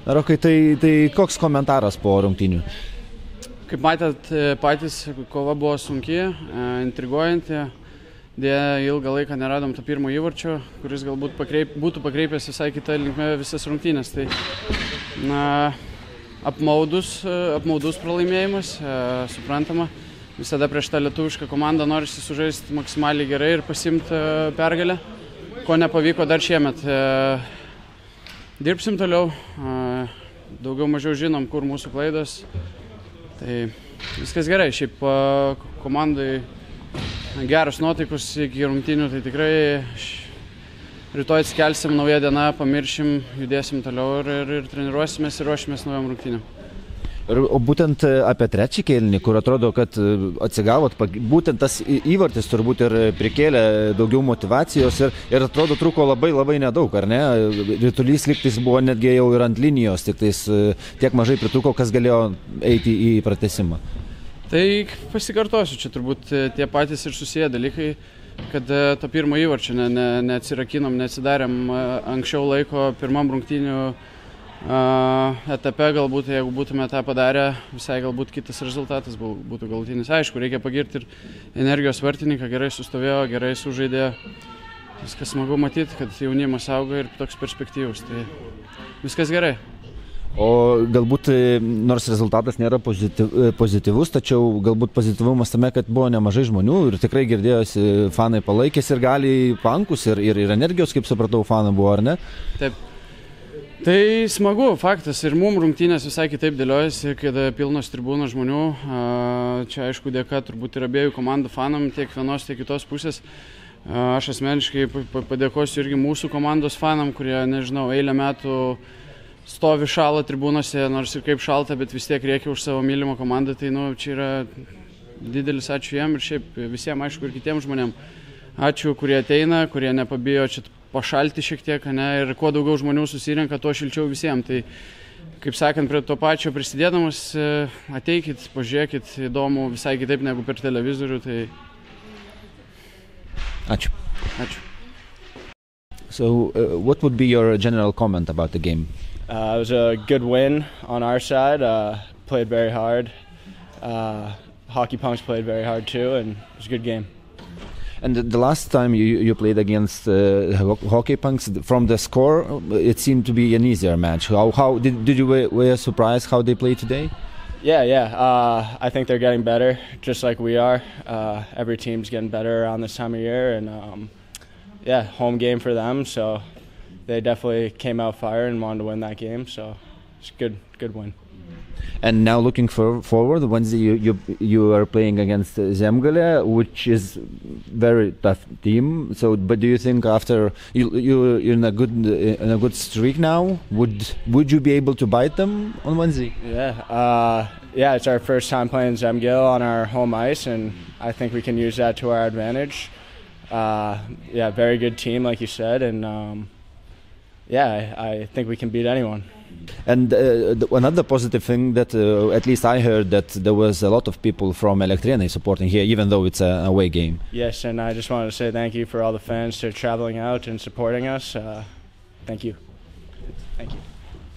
Rokai, tai koks komentaras po rungtynių? Kaip matėt, patys kova buvo sunki, intriguojanti. Dėja, ilgą laiką neradom to pirmo įvarčio, kuris galbūt būtų pakreipęs visai kitą linkmę visas rungtynės. Tai apmaudus pralaimėjimas, suprantama. Visada prieš tą lietuvišką komandą norisi sužaisti maksimaliai gerai ir pasimti pergalę, ko nepavyko dar šiemet. Dirbsim toliau, daugiau mažiau žinom, kur mūsų klaidos. Tai viskas gerai, šiaip komandai geros nuotaikos iki rungtynių, tai tikrai rytoj atsikelsim, nauja diena, pamiršim, judėsim toliau ir treniruosimės ir ruošimės naujam rungtynėm. O būtent apie trečią kėlinį, kur atrodo, kad atsigavot, būtent tas įvartis turbūt ir prikėlė daugiau motivacijos ir atrodo trūko labai nedaug, ar ne? Rytulys lygtais buvo netgi jau ir ant linijos, tik tais tiek mažai pritrūko, kas galėjo eiti į pratesimą. Tai pasikartosiu, čia turbūt tie patys ir susiję dalykai, kad to pirmo įvarčio neatsirakinom, neatsidarėm anksčiau laiko pirmam rungtynių etape, galbūt jeigu būtume tą padarę, visai galbūt kitas rezultatas būtų galutinis. Aišku, reikia pagirti ir energijos vartininką, gerai sustovėjo, gerai sužaidė. Viskas smagu matyti, kad jaunimas auga ir toks perspektyvus, tai viskas gerai. O galbūt, nors rezultatas nėra pozityvus, tačiau galbūt pozityvumas tame, kad buvo nemažai žmonių ir tikrai girdėjosi, fanai palaikės ir gali pankus ir energijos, kaip supratau, fanai buvo, ar ne? Taip. Tai smagu, faktas, ir mums rungtynės visai kitaip dėliojasi, kada pilnos tribūnos žmonių. Čia aišku dėka turbūt ir abiejų komandų fanam, tiek vienos, tiek kitos pusės. Aš asmeniškai padėkosiu irgi mūsų komandos fanam, kurie, nežinau, eilę metų stovi šalą tribūnose, nors ir kaip šalta, bet vis tiek reikia už savo mylimą komandą. Tai čia yra didelis ačiū jiem ir šiaip visiems, aišku, ir kitiems žmonėms. Ačiū, kurie ateina, kurie nepabijo čia pašalti šiek tiek, ir kuo daugiau žmonių susirenka, tuo šilčiau visiems. Tai, kaip sakant, prie to pačio prisidėdamas, ateikit, pažiūrėkit, įdomu visai kitaip negu per televizorių. Tai... Ačiū. Ačiū. So, what would be your general comment about the game? It was a good win on our side. Played very hard. Hockey Punks played very hard too, and it was a good game. And the last time you played against Hockey Punks, from the score, it seemed to be an easier match. How did you were surprised how they played today? Yeah. I think they're getting better, just like we are. Every team's getting better around this time of year, and home game for them. So they definitely came out fire and wanted to win that game. So it's a good win. And now looking forward, Wednesday you are playing against Zemgale, which is very tough team. So, but do you think after you're in a good streak now, would you be able to bite them on Wednesday? Yeah, it's our first time playing Zemgale on our home ice, and I think we can use that to our advantage. Very good team, like you said, and I think we can beat anyone. And another positive thing that at least I heard that there was a lot of people from Elektrėnai supporting here, even though it's an away game. Yes, and I just wanted to say thank you for all the fans who are traveling out and supporting us. Thank you. Thank you.